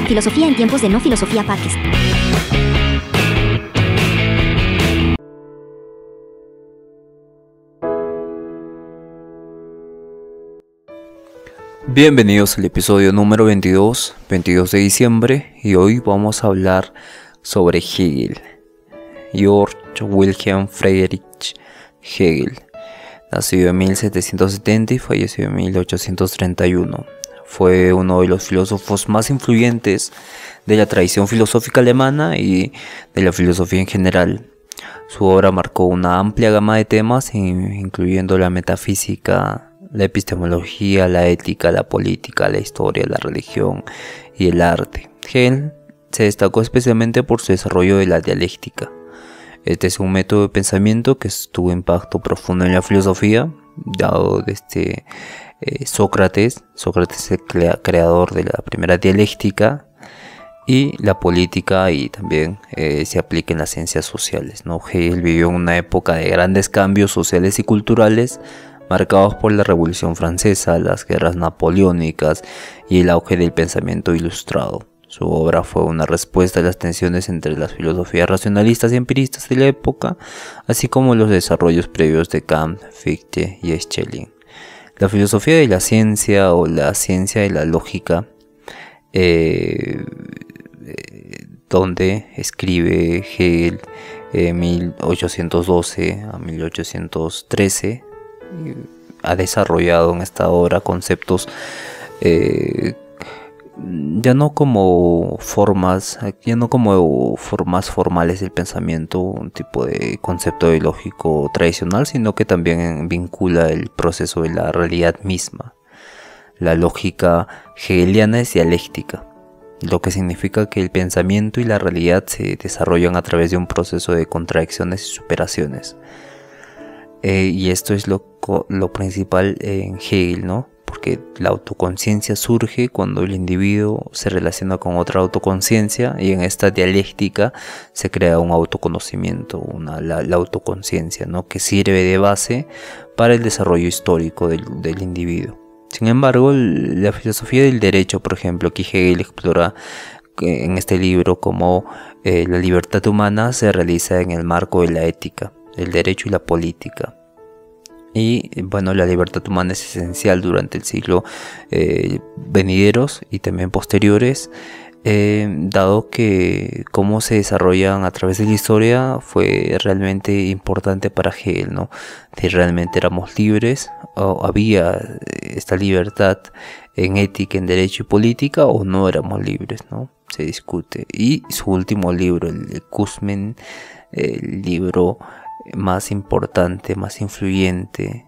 Filosofía en tiempos de no filosofía Parques. Bienvenidos al episodio número 22 de diciembre, y hoy vamos a hablar sobre Hegel. Georg Wilhelm Friedrich Hegel, nacido en 1770 y falleció en 1831. Fue uno de los filósofos más influyentes de la tradición filosófica alemana y de la filosofía en general. Su obra marcó una amplia gama de temas, incluyendo la metafísica, la epistemología, la ética, la política, la historia, la religión y el arte. Hegel se destacó especialmente por su desarrollo de la dialéctica. Este es un método de pensamiento que tuvo impacto profundo en la filosofía, dado desde Sócrates es el creador de la primera dialéctica, y la política, y también se aplica en las ciencias sociales, ¿no? Hegel vivió en una época de grandes cambios sociales y culturales, marcados por la Revolución Francesa, las guerras napoleónicas y el auge del pensamiento ilustrado. Su obra fue una respuesta a las tensiones entre las filosofías racionalistas y empiristas de la época, así como los desarrollos previos de Kant, Fichte y Schelling. La filosofía de la ciencia, o la ciencia de la lógica, donde escribe Hegel en 1812 a 1813, ha desarrollado en esta obra conceptos ya no como formas formales del pensamiento, un tipo de concepto lógico tradicional, sino que también vincula el proceso de la realidad misma. La lógica hegeliana es dialéctica, lo que significa que el pensamiento y la realidad se desarrollan a través de un proceso de contradicciones y superaciones. Y esto es lo principal en Hegel, ¿no? Porque la autoconciencia surge cuando el individuo se relaciona con otra autoconciencia, y en esta dialéctica se crea un autoconocimiento, la autoconciencia, ¿no? Que sirve de base para el desarrollo histórico del individuo. Sin embargo, la filosofía del derecho, por ejemplo, que Hegel explora en este libro como la libertad humana, se realiza en el marco de la ética, el derecho y la política. Y bueno, la libertad humana es esencial durante el siglo venideros y también posteriores, dado que cómo se desarrollan a través de la historia fue realmente importante para Hegel, ¿no? Si realmente éramos libres, o había esta libertad en ética, en derecho y política, o no éramos libres, ¿no? Se discute. Y su último libro, el Cusmen, el libro más importante, más influyente,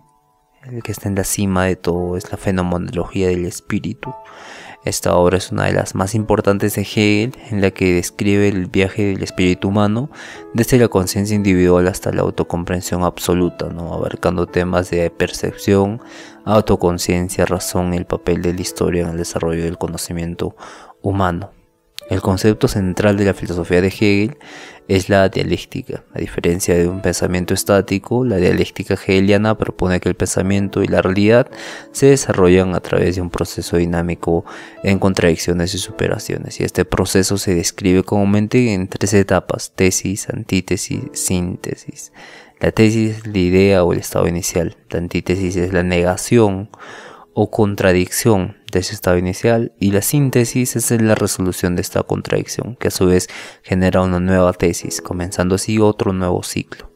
el que está en la cima de todo, es la fenomenología del espíritu. Esta obra es una de las más importantes de Hegel, en la que describe el viaje del espíritu humano desde la conciencia individual hasta la autocomprensión absoluta, ¿no? Abarcando temas de percepción, autoconciencia, razón y el papel de la historia en el desarrollo del conocimiento humano. El concepto central de la filosofía de Hegel es la dialéctica. A diferencia de un pensamiento estático, la dialéctica hegeliana propone que el pensamiento y la realidad se desarrollan a través de un proceso dinámico en contradicciones y superaciones. Y este proceso se describe comúnmente en tres etapas: tesis, antítesis, síntesis. La tesis es la idea o el estado inicial. La antítesis es la negación o contradicción de ese estado inicial, y la síntesis es la resolución de esta contradicción, que a su vez genera una nueva tesis, comenzando así otro nuevo ciclo.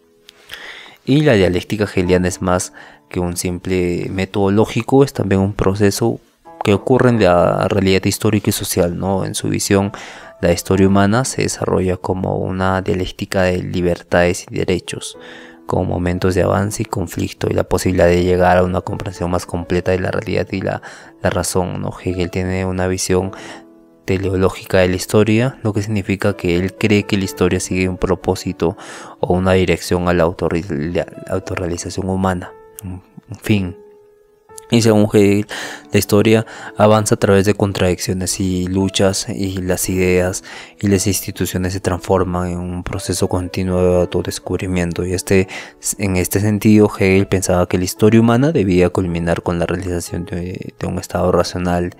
Y la dialéctica hegeliana es más que un simple método lógico, es también un proceso que ocurre en la realidad histórica y social, ¿no? En su visión, la historia humana se desarrolla como una dialéctica de libertades y derechos, con momentos de avance y conflicto, y la posibilidad de llegar a una comprensión más completa de la realidad y la razón, ¿no? Hegel tiene una visión teleológica de la historia, lo que significa que él cree que la historia sigue un propósito o una dirección a la autorrealización humana, un fin. Y según Hegel, la historia avanza a través de contradicciones y luchas, y las ideas y las instituciones se transforman en un proceso continuo de autodescubrimiento. Y en este sentido, Hegel pensaba que la historia humana debía culminar con la realización de un estado racional,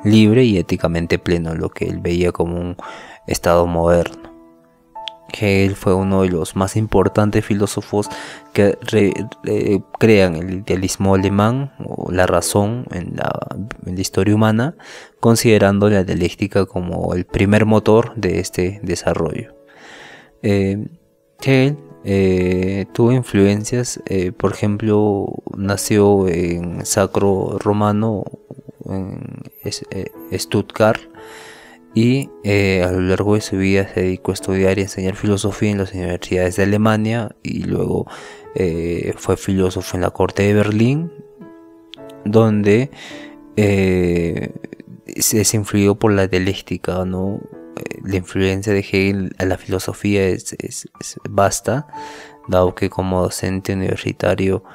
libre y éticamente pleno, lo que él veía como un estado moderno. Hegel fue uno de los más importantes filósofos que crean el idealismo alemán o la razón en la historia humana, considerando la dialéctica como el primer motor de este desarrollo. Hegel tuvo influencias, por ejemplo, nació en Sacro Romano, en Stuttgart, y a lo largo de su vida se dedicó a estudiar y enseñar filosofía en las universidades de Alemania, y luego fue filósofo en la corte de Berlín, donde es influido por la dialéctica, ¿no? La influencia de Hegel a la filosofía es vasta, dado que como docente universitario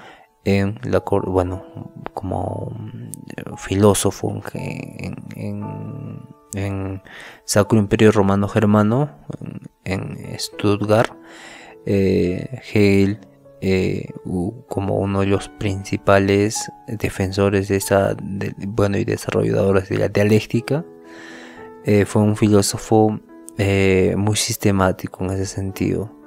en la corte, bueno, como filósofo en Sacro Imperio Romano Germano, en Stuttgart, Hegel, como uno de los principales defensores de y desarrolladores de la dialéctica, fue un filósofo muy sistemático en ese sentido.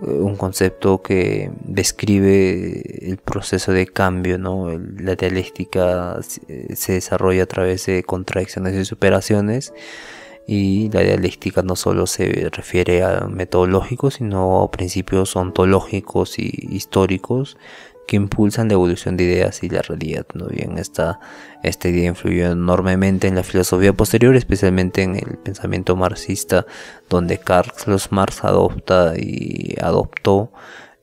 Un concepto que describe el proceso de cambio, ¿no? La dialéctica se desarrolla a través de contradicciones y superaciones, y la dialéctica no solo se refiere a metodológicos, sino a principios ontológicos y históricos que impulsan la evolución de ideas y la realidad, ¿no? Bien, esta idea influyó enormemente en la filosofía posterior, especialmente en el pensamiento marxista, donde Carlos Marx adoptó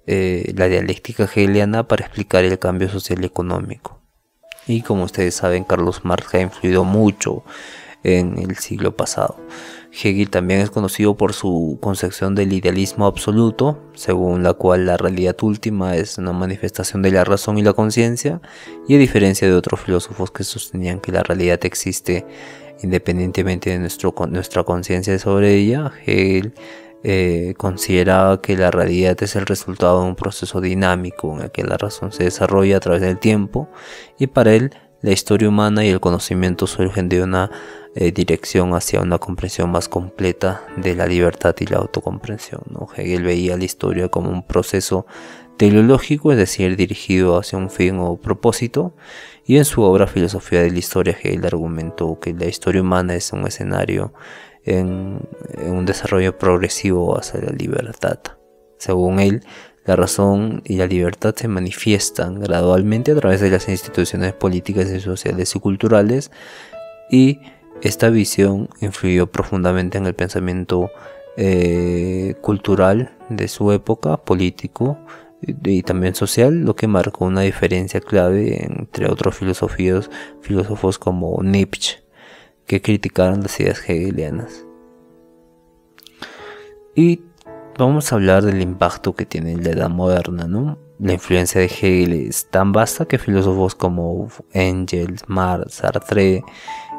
la dialéctica hegeliana para explicar el cambio social y económico. Y como ustedes saben, Carlos Marx ha influido mucho en el siglo pasado. Hegel también es conocido por su concepción del idealismo absoluto, según la cual la realidad última es una manifestación de la razón y la conciencia, y a diferencia de otros filósofos que sostenían que la realidad existe independientemente de nuestra conciencia sobre ella, Hegel consideraba que la realidad es el resultado de un proceso dinámico en el que la razón se desarrolla a través del tiempo, y para él la historia humana y el conocimiento surgen de una dirección hacia una comprensión más completa de la libertad y la autocomprensión, ¿no? Hegel veía la historia como un proceso teleológico, es decir, dirigido hacia un fin o propósito, y en su obra Filosofía de la Historia, Hegel argumentó que la historia humana es un escenario en un desarrollo progresivo hacia la libertad. Según él, la razón y la libertad se manifiestan gradualmente a través de las instituciones políticas y sociales y culturales, y esta visión influyó profundamente en el pensamiento cultural de su época, político y también social, lo que marcó una diferencia clave entre otros filósofos como Nietzsche, que criticaron las ideas hegelianas. Y vamos a hablar del impacto que tiene la Edad Moderna, ¿no? La influencia de Hegel es tan vasta que filósofos como Engels, Marx, Sartre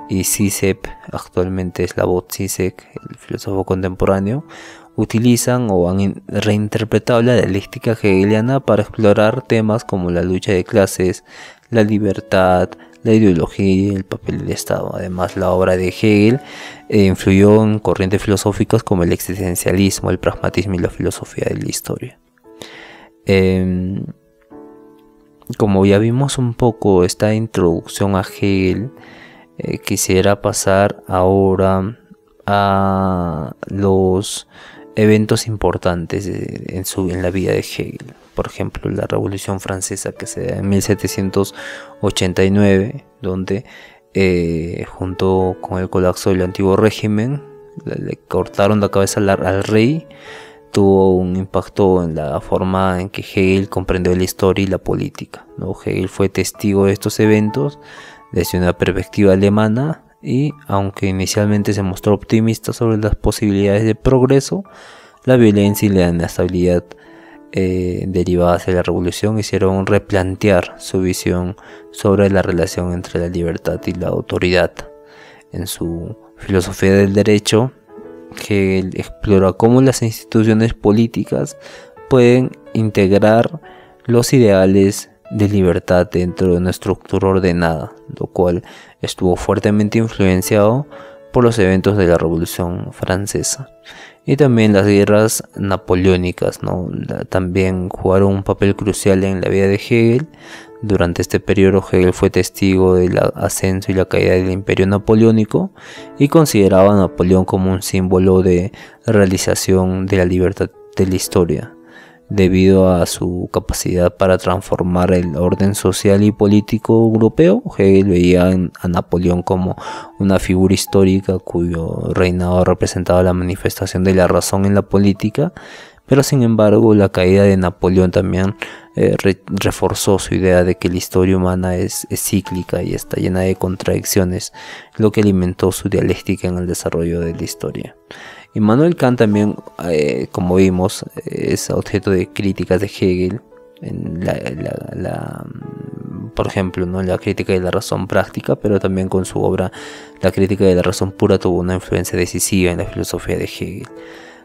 y Zizek, actualmente Slavoj Zizek, el filósofo contemporáneo, utilizan o han reinterpretado la dialéctica hegeliana para explorar temas como la lucha de clases, la libertad, la ideología y el papel del Estado. Además, la obra de Hegel influyó en corrientes filosóficas como el existencialismo, el pragmatismo y la filosofía de la historia. Como ya vimos un poco esta introducción a Hegel, quisiera pasar ahora a los eventos importantes en la vida de Hegel. Por ejemplo, la Revolución Francesa, que se da en 1789, donde junto con el colapso del antiguo régimen le cortaron la cabeza al rey. Tuvo un impacto en la forma en que Hegel comprendió la historia y la política, ¿no? Hegel fue testigo de estos eventos desde una perspectiva alemana, y aunque inicialmente se mostró optimista sobre las posibilidades de progreso, la violencia y la inestabilidad derivadas de la revolución hicieron replantear su visión sobre la relación entre la libertad y la autoridad. En su filosofía del derecho, Hegel explora cómo las instituciones políticas pueden integrar los ideales de libertad dentro de una estructura ordenada, lo cual estuvo fuertemente influenciado por los eventos de la Revolución Francesa. Y también las guerras napoleónicas, ¿no? También jugaron un papel crucial en la vida de Hegel. Durante este periodo Hegel fue testigo del ascenso y la caída del Imperio Napoleónico y consideraba a Napoleón como un símbolo de realización de la libertad de la historia. Debido a su capacidad para transformar el orden social y político europeo, Hegel veía a Napoleón como una figura histórica cuyo reinado representaba la manifestación de la razón en la política, pero sin embargo la caída de Napoleón también reforzó su idea de que la historia humana es cíclica y está llena de contradicciones, lo que alimentó su dialéctica en el desarrollo de la historia. Immanuel Kant también, como vimos, es objeto de críticas de Hegel, por ejemplo, ¿no?, la crítica de la razón práctica, pero también con su obra La crítica de la razón pura tuvo una influencia decisiva en la filosofía de Hegel.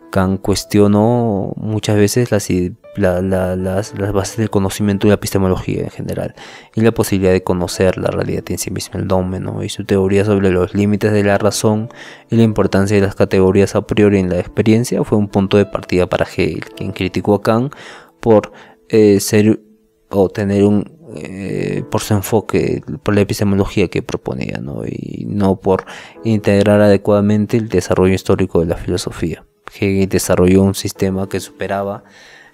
Kant cuestionó muchas veces las bases del conocimiento y la epistemología en general, y la posibilidad de conocer la realidad en sí misma, el dogma, ¿no? Y su teoría sobre los límites de la razón y la importancia de las categorías a priori en la experiencia fue un punto de partida para Hegel, quien criticó a Kant por por su enfoque, por la epistemología que proponía, ¿no? Y no por integrar adecuadamente el desarrollo histórico de la filosofía. Hegel desarrolló un sistema que superaba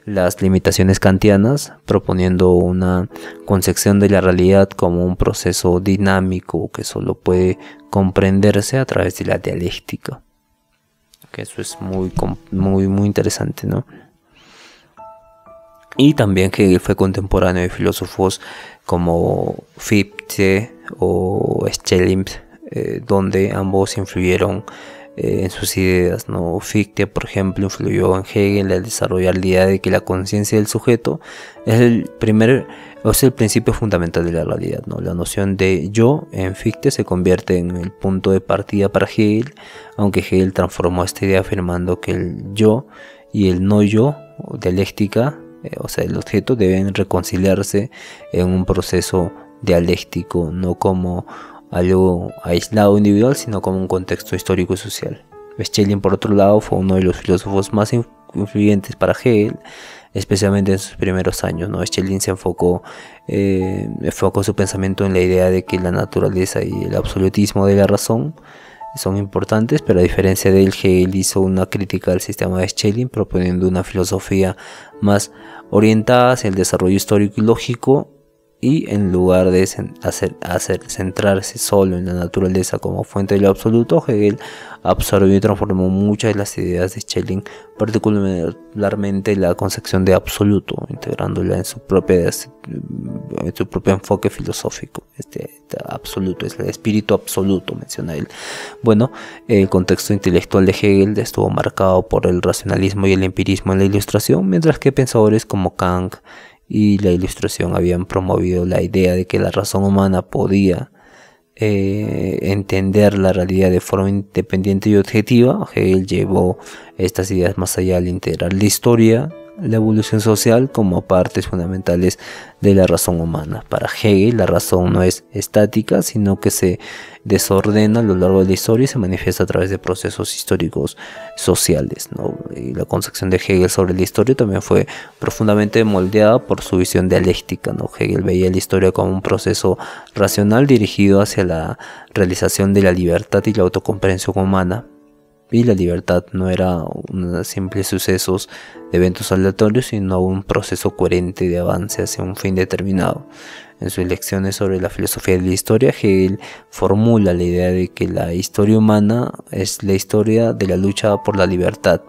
las limitaciones kantianas, proponiendo una concepción de la realidad como un proceso dinámico que solo puede comprenderse a través de la dialéctica. Que eso es muy interesante, ¿no? Y también Hegel fue contemporáneo de filósofos como Fichte o Schelling, donde ambos influyeron en sus ideas, ¿no? Fichte, por ejemplo, influyó en Hegel al desarrollar la idea de que la conciencia del sujeto es el principio fundamental de la realidad, ¿no? La noción de yo en Fichte se convierte en el punto de partida para Hegel, aunque Hegel transformó esta idea afirmando que el yo y el no yo, dialéctica, o sea, el objeto, deben reconciliarse en un proceso dialéctico, no como algo aislado individual, sino como un contexto histórico y social. Schelling, por otro lado, fue uno de los filósofos más influyentes para Hegel, especialmente en sus primeros años, ¿no? Schelling enfocó su pensamiento en la idea de que la naturaleza y el absolutismo de la razón son importantes, pero a diferencia de él, Hegel hizo una crítica al sistema de Schelling, proponiendo una filosofía más orientada hacia el desarrollo histórico y lógico, y en lugar de centrarse solo en la naturaleza como fuente de lo absoluto, Hegel absorbió y transformó muchas de las ideas de Schelling, particularmente la concepción de absoluto, integrándola en su propio enfoque filosófico. Este absoluto es el espíritu absoluto, menciona él. Bueno, el contexto intelectual de Hegel estuvo marcado por el racionalismo y el empirismo en la Ilustración, mientras que pensadores como Kant y la Ilustración habían promovido la idea de que la razón humana podía entender la realidad de forma independiente y objetiva. Hegel llevó estas ideas más allá al integrar la historia, la evolución social como partes fundamentales de la razón humana. Para Hegel, la razón no es estática, sino que se desordena a lo largo de la historia y se manifiesta a través de procesos históricos sociales, ¿no? Y la concepción de Hegel sobre la historia también fue profundamente moldeada por su visión dialéctica, ¿no? Hegel veía la historia como un proceso racional dirigido hacia la realización de la libertad y la autocomprensión humana. Y la libertad no era unos simples sucesos de eventos aleatorios, sino un proceso coherente de avance hacia un fin determinado. En sus lecciones sobre la filosofía de la historia, Hegel formula la idea de que la historia humana es la historia de la lucha por la libertad,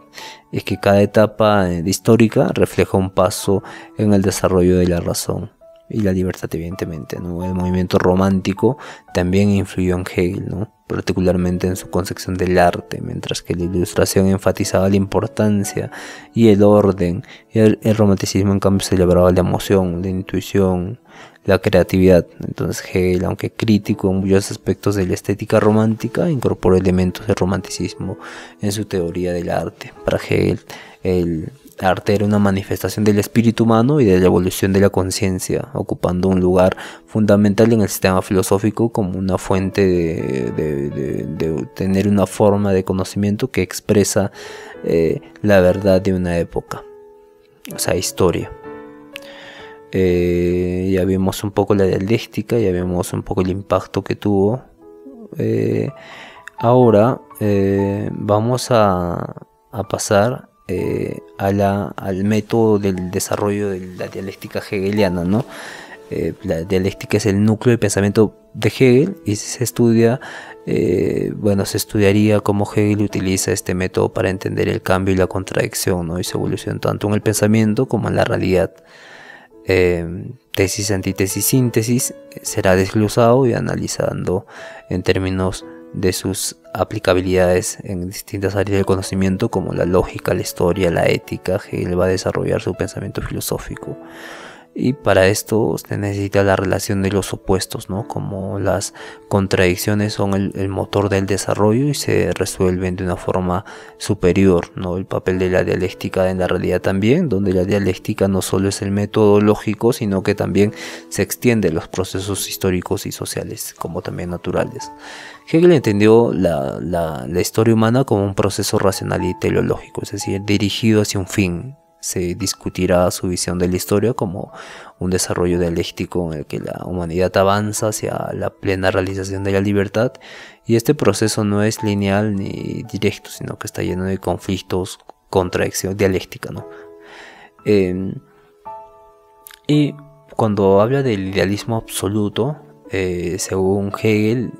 y que cada etapa histórica refleja un paso en el desarrollo de la razón. y la libertad, evidentemente, ¿no? El movimiento romántico también influyó en Hegel, ¿no? Particularmente en su concepción del arte, mientras que la Ilustración enfatizaba la importancia y el orden, y el romanticismo en cambio celebraba la emoción, la intuición, la creatividad. Entonces Hegel, aunque crítico en muchos aspectos de la estética romántica, incorporó elementos del romanticismo en su teoría del arte. Para Hegel, el arte era una manifestación del espíritu humano y de la evolución de la conciencia, ocupando un lugar fundamental en el sistema filosófico como una fuente de tener una forma de conocimiento que expresa la verdad de una época, o sea, historia. Ya vimos un poco la dialéctica, ya vimos un poco el impacto que tuvo. Ahora vamos a pasar al método del desarrollo de la dialéctica hegeliana, ¿no? La dialéctica es el núcleo de pensamiento de Hegel y se estudia, se estudiaría cómo Hegel utiliza este método para entender el cambio y la contradicción, ¿no? Y su evolución tanto en el pensamiento como en la realidad. Tesis, antítesis, síntesis será desglosado y analizando en términos de sus aplicabilidades en distintas áreas del conocimiento como la lógica, la historia, la ética. Hegel va a desarrollar su pensamiento filosófico y para esto se necesita la relación de los opuestos, ¿no? Como las contradicciones son el motor del desarrollo y se resuelven de una forma superior, ¿no? El papel de la dialéctica en la realidad también, donde la dialéctica no solo es el método lógico, sino que también se extiende a los procesos históricos y sociales, como también naturales. Hegel entendió la historia humana como un proceso racional y teleológico, es decir, dirigido hacia un fin. Se discutirá su visión de la historia como un desarrollo dialéctico en el que la humanidad avanza hacia la plena realización de la libertad, y este proceso no es lineal ni directo, sino que está lleno de conflictos, contradicción dialéctica, ¿no? Y cuando habla del idealismo absoluto, según Hegel,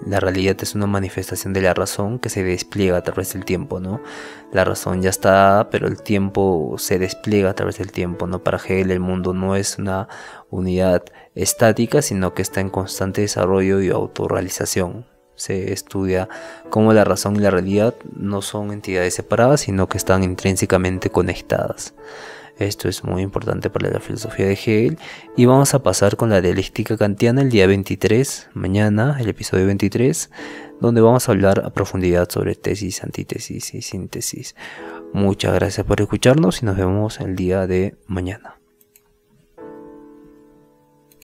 la realidad es una manifestación de la razón que se despliega a través del tiempo, ¿no? La razón ya está, pero el tiempo se despliega a través del tiempo, ¿no? Para Hegel el mundo no es una unidad estática, sino que está en constante desarrollo y autorrealización. Se estudia cómo la razón y la realidad no son entidades separadas, sino que están intrínsecamente conectadas. Esto es muy importante para la filosofía de Hegel. Y vamos a pasar con la dialéctica kantiana el día 23, mañana, el episodio 23, donde vamos a hablar a profundidad sobre tesis, antítesis y síntesis. Muchas gracias por escucharnos y nos vemos el día de mañana.